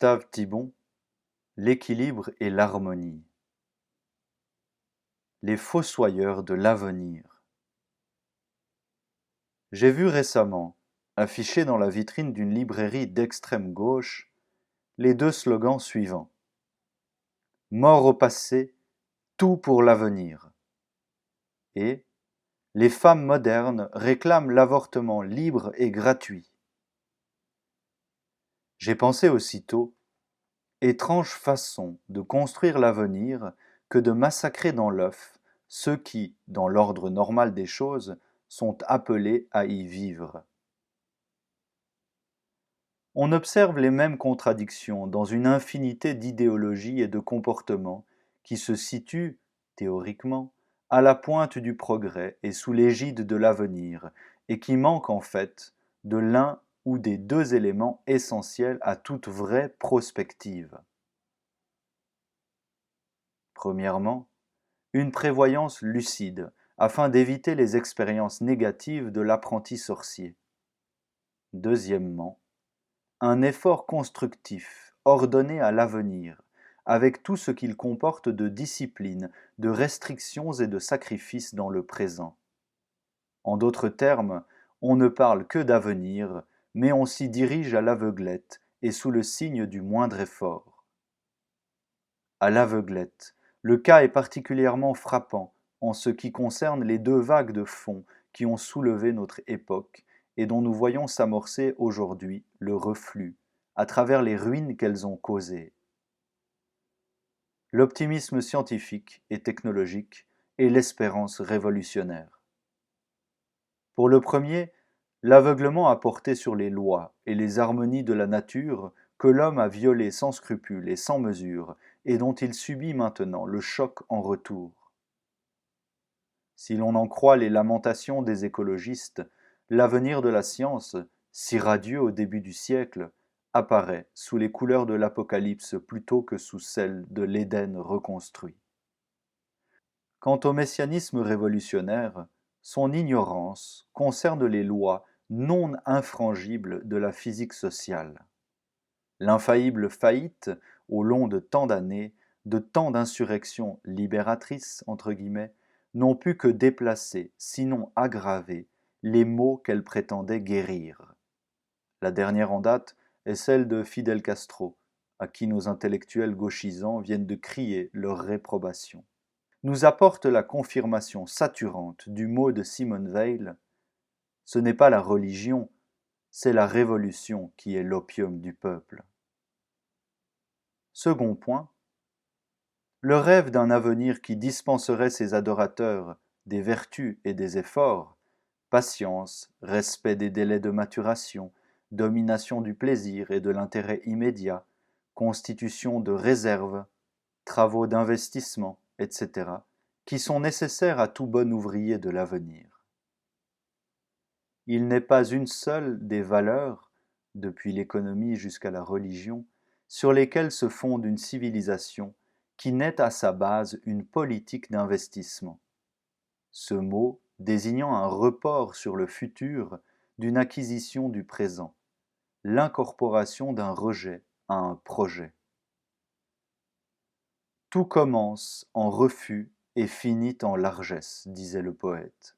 Gustave Thibon, l'équilibre et l'harmonie. Les fossoyeurs de l'avenir. J'ai vu récemment, affichés dans la vitrine d'une librairie d'extrême gauche, les deux slogans suivants. Mort au passé, tout pour l'avenir. Et les femmes modernes réclament l'avortement libre et gratuit. J'ai pensé aussitôt, étrange façon de construire l'avenir que de massacrer dans l'œuf ceux qui, dans l'ordre normal des choses, sont appelés à y vivre. On observe les mêmes contradictions dans une infinité d'idéologies et de comportements qui se situent, théoriquement, à la pointe du progrès et sous l'égide de l'avenir, et qui manquent en fait de l'un ou des deux éléments essentiels à toute vraie prospective. Premièrement, une prévoyance lucide, afin d'éviter les expériences négatives de l'apprenti sorcier. Deuxièmement, un effort constructif, ordonné à l'avenir, avec tout ce qu'il comporte de discipline, de restrictions et de sacrifices dans le présent. En d'autres termes, on ne parle que d'avenir, mais on s'y dirige à l'aveuglette et sous le signe du moindre effort. À l'aveuglette, le cas est particulièrement frappant en ce qui concerne les deux vagues de fond qui ont soulevé notre époque et dont nous voyons s'amorcer aujourd'hui le reflux, à travers les ruines qu'elles ont causées. L'optimisme scientifique et technologique et l'espérance révolutionnaire. Pour le premier, l'aveuglement a porté sur les lois et les harmonies de la nature que l'homme a violées sans scrupule et sans mesure, et dont il subit maintenant le choc en retour. Si l'on en croit les lamentations des écologistes, l'avenir de la science, si radieux au début du siècle, apparaît sous les couleurs de l'Apocalypse plutôt que sous celles de l'Éden reconstruit. Quant au messianisme révolutionnaire, son ignorance concerne les lois non infrangibles de la physique sociale. L'infaillible faillite, au long de tant d'années, de tant d'insurrections libératrices, entre guillemets, n'ont pu que déplacer, sinon aggraver, les maux qu'elle prétendait guérir. La dernière en date est celle de Fidel Castro, à qui nos intellectuels gauchisants viennent de crier leur réprobation. Nous apporte la confirmation saturante du mot de Simone Weil, ce n'est pas la religion, c'est la révolution qui est l'opium du peuple. Second point, le rêve d'un avenir qui dispenserait ses adorateurs des vertus et des efforts, patience, respect des délais de maturation, domination du plaisir et de l'intérêt immédiat, constitution de réserve, travaux d'investissement, etc., qui sont nécessaires à tout bon ouvrier de l'avenir. Il n'est pas une seule des valeurs, depuis l'économie jusqu'à la religion, sur lesquelles se fonde une civilisation qui n'est à sa base une politique d'investissement. Ce mot désignant un report sur le futur d'une acquisition du présent, l'incorporation d'un rejet à un projet. Tout commence en refus et finit en largesse, disait le poète.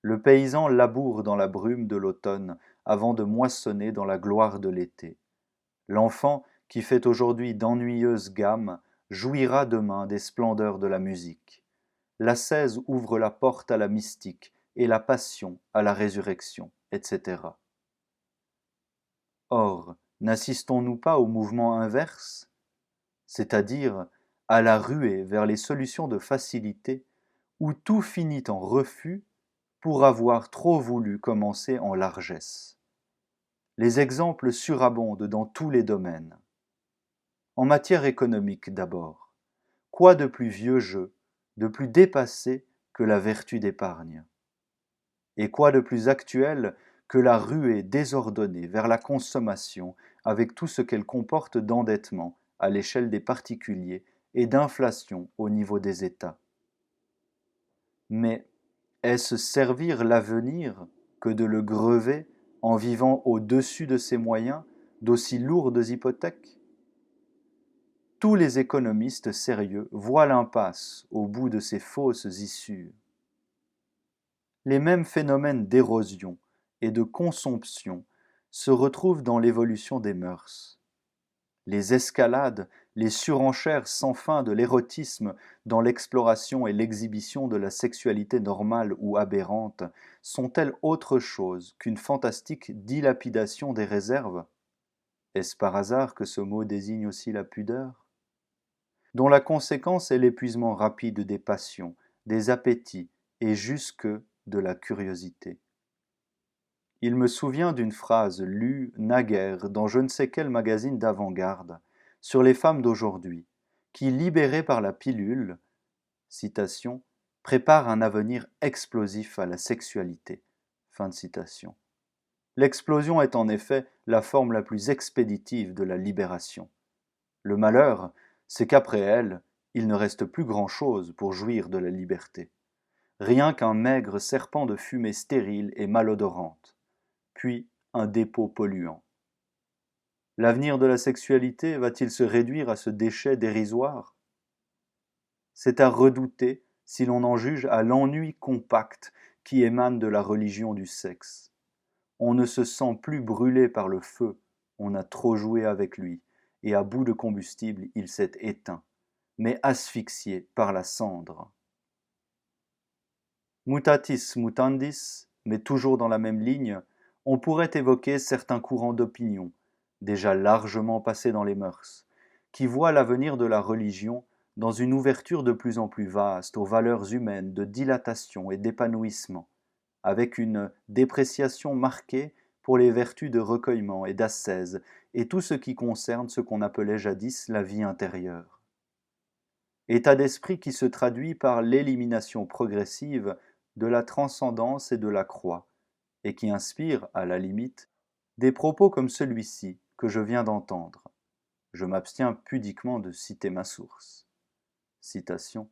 Le paysan laboure dans la brume de l'automne avant de moissonner dans la gloire de l'été. L'enfant, qui fait aujourd'hui d'ennuyeuses gammes, jouira demain des splendeurs de la musique. L'ascèse ouvre la porte à la mystique et la passion à la résurrection, etc. Or, n'assistons-nous pas au mouvement inverse, c'est-à-dire à la ruée vers les solutions de facilité où tout finit en refus pour avoir trop voulu commencer en largesse. Les exemples surabondent dans tous les domaines. En matière économique d'abord, quoi de plus vieux jeu, de plus dépassé que la vertu d'épargne? Et quoi de plus actuel que la ruée désordonnée vers la consommation avec tout ce qu'elle comporte d'endettement à l'échelle des particuliers et d'inflation au niveau des États? Mais est-ce servir l'avenir que de le grever en vivant au-dessus de ses moyens d'aussi lourdes hypothèques? Tous les économistes sérieux voient l'impasse au bout de ces fausses issues. Les mêmes phénomènes d'érosion et de consomption se retrouvent dans l'évolution des mœurs. Les escalades, les surenchères sans fin de l'érotisme dans l'exploration et l'exhibition de la sexualité normale ou aberrante sont-elles autre chose qu'une fantastique dilapidation des réserves? Est-ce par hasard que ce mot désigne aussi la pudeur? Dont la conséquence est l'épuisement rapide des passions, des appétits et jusque de la curiosité. Il me souvient d'une phrase lue naguère dans je ne sais quel magazine d'avant-garde sur les femmes d'aujourd'hui, qui, libérées par la pilule, citation, préparent un avenir explosif à la sexualité. Fin de citation. L'explosion est en effet la forme la plus expéditive de la libération. Le malheur, c'est qu'après elle, il ne reste plus grand-chose pour jouir de la liberté. Rien qu'un maigre serpent de fumée stérile et malodorante, puis un dépôt polluant. L'avenir de la sexualité va-t-il se réduire à ce déchet dérisoire? C'est à redouter si l'on en juge à l'ennui compact qui émane de la religion du sexe. On ne se sent plus brûlé par le feu, on a trop joué avec lui, et à bout de combustible il s'est éteint, mais asphyxié par la cendre. Mutatis mutandis, mais toujours dans la même ligne, on pourrait évoquer certains courants d'opinion, déjà largement passés dans les mœurs, qui voient l'avenir de la religion dans une ouverture de plus en plus vaste aux valeurs humaines de dilatation et d'épanouissement, avec une dépréciation marquée pour les vertus de recueillement et d'ascèse et tout ce qui concerne ce qu'on appelait jadis la vie intérieure. État d'esprit qui se traduit par l'élimination progressive de la transcendance et de la croix, et qui inspire, à la limite, des propos comme celui-ci que je viens d'entendre. Je m'abstiens pudiquement de citer ma source. Citation.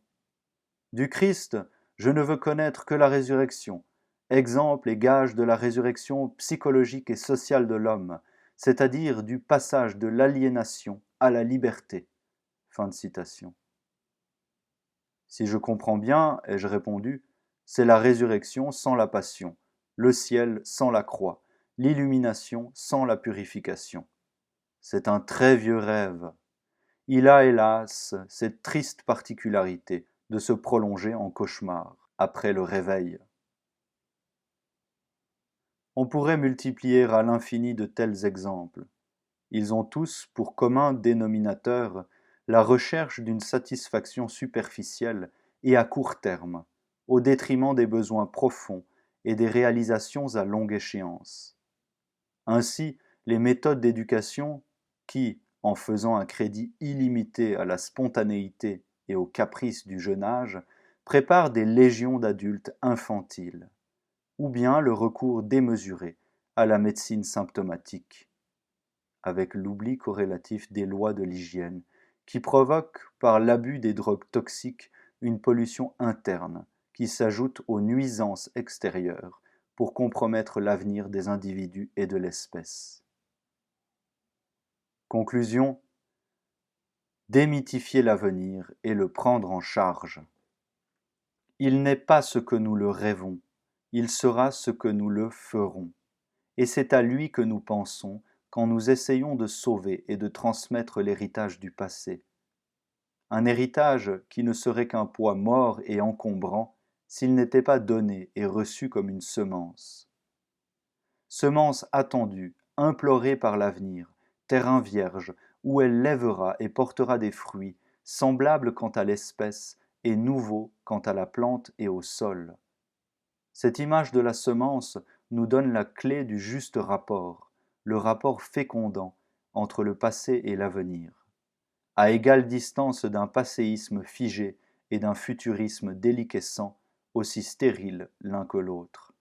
Du Christ, je ne veux connaître que la résurrection, exemple et gage de la résurrection psychologique et sociale de l'homme, c'est-à-dire du passage de l'aliénation à la liberté. Fin de citation. Si je comprends bien, ai-je répondu, c'est la résurrection sans la passion, le ciel sans la croix, l'illumination sans la purification. C'est un très vieux rêve. Il a, hélas, cette triste particularité de se prolonger en cauchemar après le réveil. On pourrait multiplier à l'infini de tels exemples. Ils ont tous pour commun dénominateur la recherche d'une satisfaction superficielle et à court terme, au détriment des besoins profonds et des réalisations à longue échéance. Ainsi, les méthodes d'éducation qui, en faisant un crédit illimité à la spontanéité et aux caprices du jeune âge, préparent des légions d'adultes infantiles, ou bien le recours démesuré à la médecine symptomatique, avec l'oubli corrélatif des lois de l'hygiène, qui provoque par l'abus des drogues toxiques une pollution interne qui s'ajoute aux nuisances extérieures pour compromettre l'avenir des individus et de l'espèce. Conclusion, démythifier l'avenir et le prendre en charge. Il n'est pas ce que nous le rêvons, il sera ce que nous le ferons. Et c'est à lui que nous pensons quand nous essayons de sauver et de transmettre l'héritage du passé. Un héritage qui ne serait qu'un poids mort et encombrant s'il n'était pas donné et reçu comme une semence. Semence attendue, implorée par l'avenir, terrain vierge, où elle lèvera et portera des fruits, semblables quant à l'espèce et nouveaux quant à la plante et au sol. Cette image de la semence nous donne la clé du juste rapport, le rapport fécondant entre le passé et l'avenir, à égale distance d'un passéisme figé et d'un futurisme déliquescent, aussi stériles l'un que l'autre.